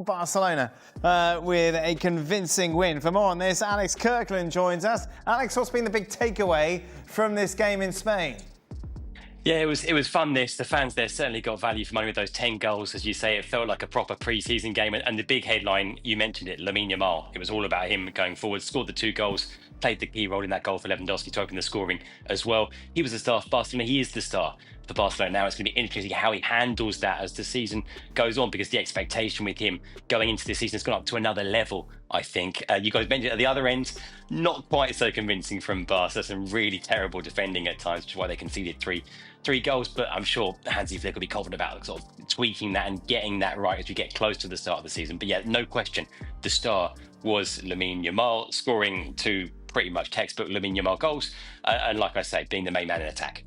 Barcelona with a convincing win. For more on this, Alex Kirkland joins us. Alex, what's been the big takeaway from this game in Spain? Yeah, it was fun. The fans there certainly got value for money with those 10 goals, as you say. It felt like a proper pre-season game. And the big headline, you mentioned it, Lamine Yamal. It was all about him going forward. Scored the 2 goals, played the key role in that goal for Lewandowski to open the scoring as well. He was the star for Barcelona. He is the star for Barcelona now. It's going to be interesting how he handles that as the season goes on, because the expectation with him going into the season has gone up to another level, I think. You guys mentioned at the other end, not quite so convincing from Barca. Some really terrible defending at times, which is why they conceded three goals. But I'm sure Hansi Flick will be confident about sort of tweaking that and getting that right as we get close to the start of the season. But yeah, no question, the star was Lamine Yamal, scoring 2 pretty much textbook Lamine Yamal goals. And like I say, being the main man in attack.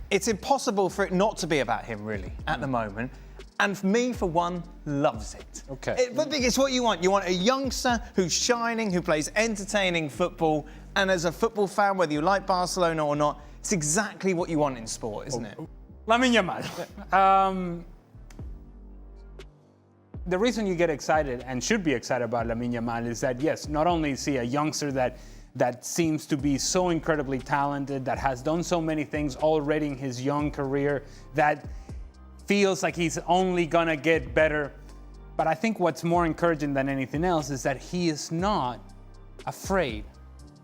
It's impossible for it not to be about him, really, at the moment. And me, for one, loves it. Okay. But it's what you want. You want a youngster who's shining, who plays entertaining football. And as a football fan, whether you like Barcelona or not, it's exactly what you want in sport, isn't it? Lamine Yamal. The reason you get excited and should be excited about Lamine Yamal is that, yes, not only is he a youngster that seems to be so incredibly talented, that has done so many things already in his young career, that feels like he's only gonna get better. But I think what's more encouraging than anything else is that he is not afraid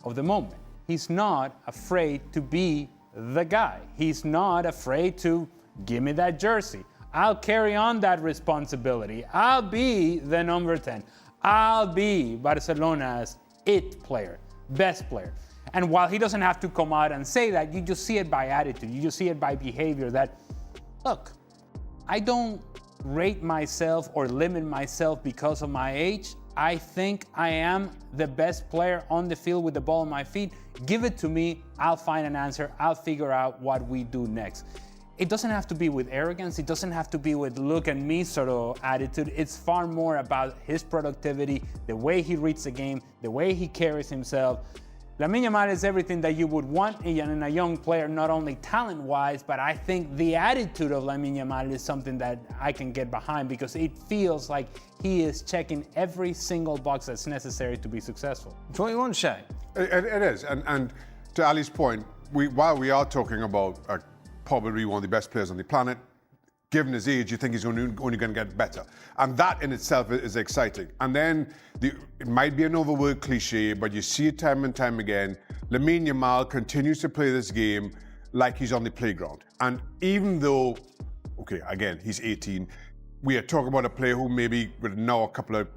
of the moment. He's not afraid to be the guy. He's not afraid to give me that jersey. I'll carry on that responsibility. I'll be the number 10. I'll be Barcelona's it player, best player. And while he doesn't have to come out and say that, you just see it by attitude. You just see it by behavior that, look, I don't rate myself or limit myself because of my age. I think I am the best player on the field with the ball on my feet. Give it to me. I'll find an answer. I'll figure out what we do next. It doesn't have to be with arrogance. It doesn't have to be with look at me sort of attitude. It's far more about his productivity, the way he reads the game, the way he carries himself. Lamine Yamal is everything that you would want in a young player, not only talent-wise, but I think the attitude of Lamine Yamal is something that I can get behind, because it feels like he is checking every single box that's necessary to be successful. It's what you want, Shay. It is. And to Ali's point, while we are talking about probably one of the best players on the planet, given his age, you think he's only going to get better. And that in itself is exciting. And then it might be an overworked cliche, but you see it time and time again. Lamine Yamal continues to play this game like he's on the playground. And even though, okay, again, he's 18, we are talking about a player who maybe with now a couple of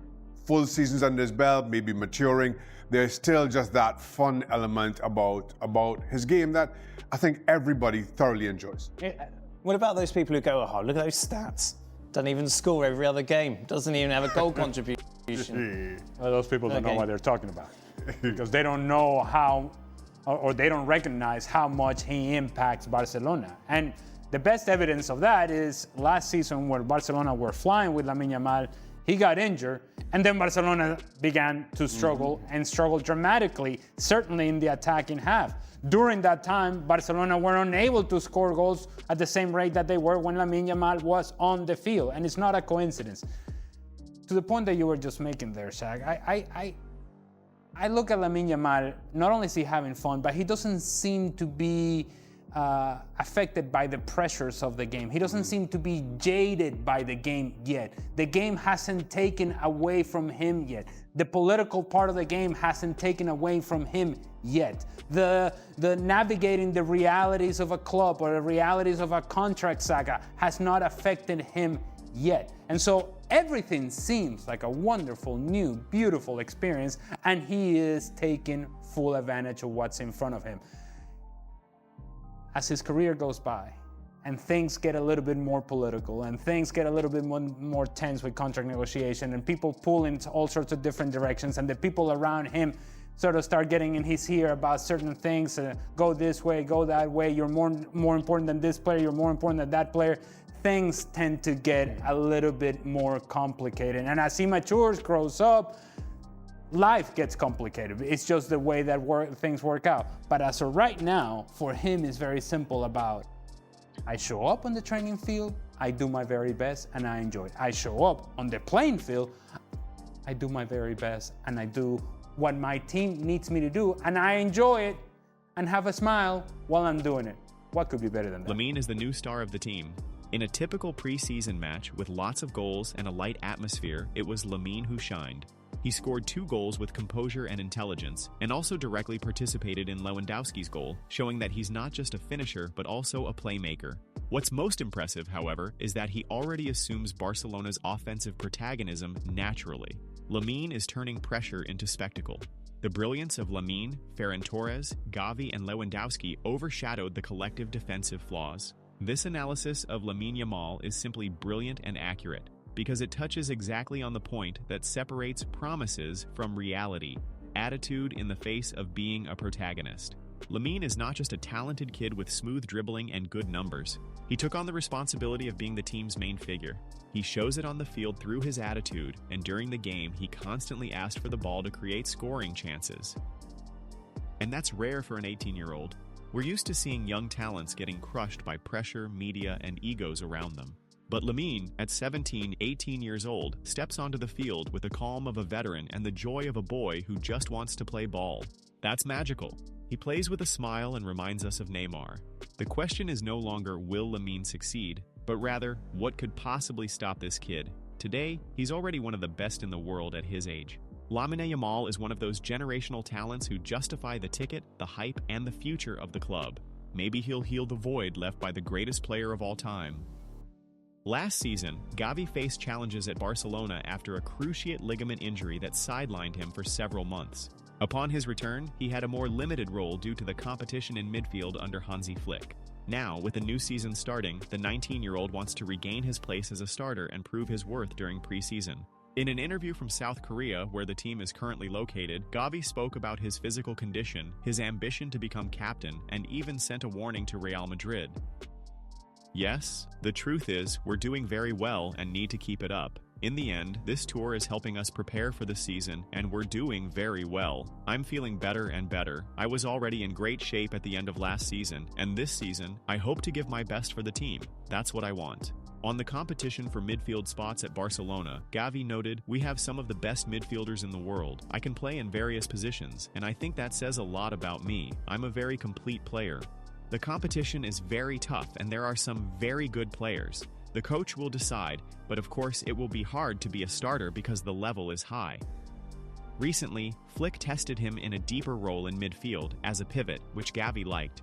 full seasons under his belt, maybe maturing, there's still just that fun element about his game that I think everybody thoroughly enjoys. What about those people who go, oh, look at those stats. Doesn't even score every other game. Doesn't even have a goal contribution. Well, those people don't know what they're talking about, because they don't know how, or they don't recognize how much he impacts Barcelona. And the best evidence of that is last season, where Barcelona were flying with Lamine Yamal. He got injured, and then Barcelona began to struggle and struggle dramatically, certainly in the attacking half. During that time, Barcelona were unable to score goals at the same rate that they were when Lamine Yamal was on the field, and it's not a coincidence. To the point that you were just making there, Shaq, I look at Lamine Yamal, not only is he having fun, but he doesn't seem to be affected by the pressures of the game. He doesn't seem to be jaded by the game yet. The game hasn't taken away from him yet. The political part of the game hasn't taken away from him yet. The navigating the realities of a club or the realities of a contract saga has not affected him yet. And so everything seems like a wonderful, new, beautiful experience, and he is taking full advantage of what's in front of him. As his career goes by and things get a little bit more political and things get a little bit more tense with contract negotiation and people pull in all sorts of different directions, and the people around him sort of start getting in his ear about certain things, go this way, go that way, you're more important than this player, you're more important than that player, things tend to get a little bit more complicated. And as he matures, grows up, life gets complicated. It's just the way that things work out. But as of right now, for him, it's very simple about, I show up on the training field, I do my very best and I enjoy it. I show up on the playing field, I do my very best and I do what my team needs me to do and I enjoy it and have a smile while I'm doing it. What could be better than that? Lamine is the new star of the team. In a typical preseason match with lots of goals and a light atmosphere, it was Lamine who shined. He scored 2 goals with composure and intelligence, and also directly participated in Lewandowski's goal, showing that he's not just a finisher but also a playmaker. What's most impressive, however, is that he already assumes Barcelona's offensive protagonism naturally. Lamine is turning pressure into spectacle. The brilliance of Lamine, Ferran Torres, Gavi, and Lewandowski overshadowed the collective defensive flaws. This analysis of Lamine Yamal is simply brilliant and accurate, because it touches exactly on the point that separates promises from reality, attitude in the face of being a protagonist. Lamine is not just a talented kid with smooth dribbling and good numbers. He took on the responsibility of being the team's main figure. He shows it on the field through his attitude, and during the game, he constantly asked for the ball to create scoring chances. And that's rare for an 18-year-old. We're used to seeing young talents getting crushed by pressure, media, and egos around them. But Lamine, at 17, 18 years old, steps onto the field with the calm of a veteran and the joy of a boy who just wants to play ball. That's magical. He plays with a smile and reminds us of Neymar. The question is no longer will Lamine succeed, but rather, what could possibly stop this kid? Today, he's already one of the best in the world at his age. Lamine Yamal is one of those generational talents who justify the ticket, the hype, and the future of the club. Maybe he'll heal the void left by the greatest player of all time. Last season, Gavi faced challenges at Barcelona after a cruciate ligament injury that sidelined him for several months. Upon his return, he had a more limited role due to the competition in midfield under Hansi Flick. Now, with the new season starting, the 19-year-old wants to regain his place as a starter and prove his worth during preseason. In an interview from South Korea, where the team is currently located, Gavi spoke about his physical condition, his ambition to become captain, and even sent a warning to Real Madrid. Yes, the truth is, we're doing very well and need to keep it up. In the end, this tour is helping us prepare for the season, and we're doing very well. I'm feeling better and better. I was already in great shape at the end of last season, and this season, I hope to give my best for the team. That's what I want. On the competition for midfield spots at Barcelona, Gavi noted, "We have some of the best midfielders in the world. I can play in various positions, and I think that says a lot about me. I'm a very complete player." The competition is very tough, and there are some very good players. The coach will decide, but of course it will be hard to be a starter because the level is high. Recently, Flick tested him in a deeper role in midfield, as a pivot, which Gavi liked.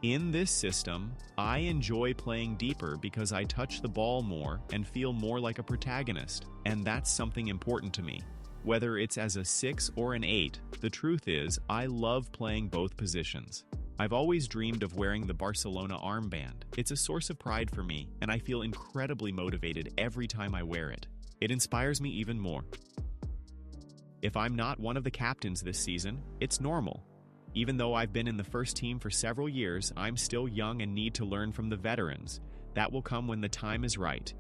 In this system, I enjoy playing deeper because I touch the ball more and feel more like a protagonist, and that's something important to me. Whether it's as a 6 or an 8, the truth is, I love playing both positions. I've always dreamed of wearing the Barcelona armband. It's a source of pride for me, and I feel incredibly motivated every time I wear it. It inspires me even more. If I'm not one of the captains this season, it's normal. Even though I've been in the first team for several years, I'm still young and need to learn from the veterans. That will come when the time is right.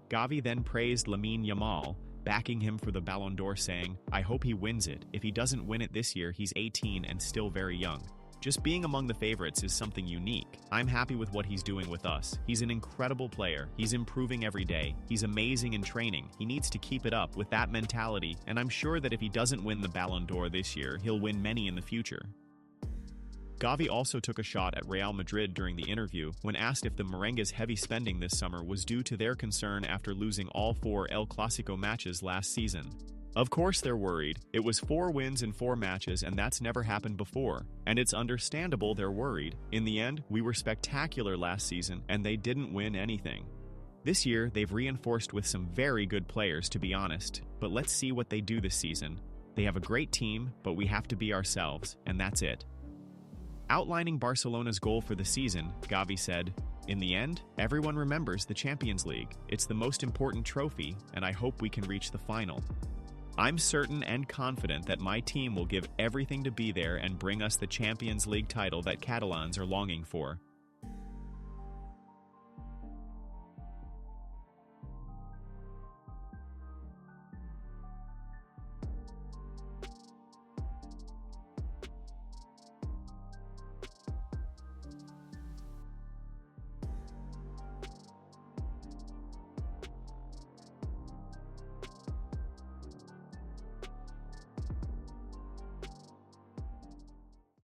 Gavi then praised Lamine Yamal, backing him for the Ballon d'Or, saying, "I hope he wins it. If he doesn't win it this year, he's 18 and still very young." Just being among the favorites is something unique. I'm happy with what he's doing with us. He's an incredible player. He's improving every day. He's amazing in training. He needs to keep it up with that mentality, and I'm sure that if he doesn't win the Ballon d'Or this year, he'll win many in the future. Gavi also took a shot at Real Madrid during the interview when asked if the Merengues' heavy spending this summer was due to their concern after losing all 4 El Clasico matches last season. Of course they're worried. It was 4 wins in 4 matches, and that's never happened before. And it's understandable they're worried. In the end, we were spectacular last season, and they didn't win anything. This year, they've reinforced with some very good players, to be honest. But let's see what they do this season. They have a great team, but we have to be ourselves, and that's it. Outlining Barcelona's goal for the season, Gavi said, "In the end, everyone remembers the Champions League. It's the most important trophy, and I hope we can reach the final. I'm certain and confident that my team will give everything to be there and bring us the Champions League title that Catalans are longing for.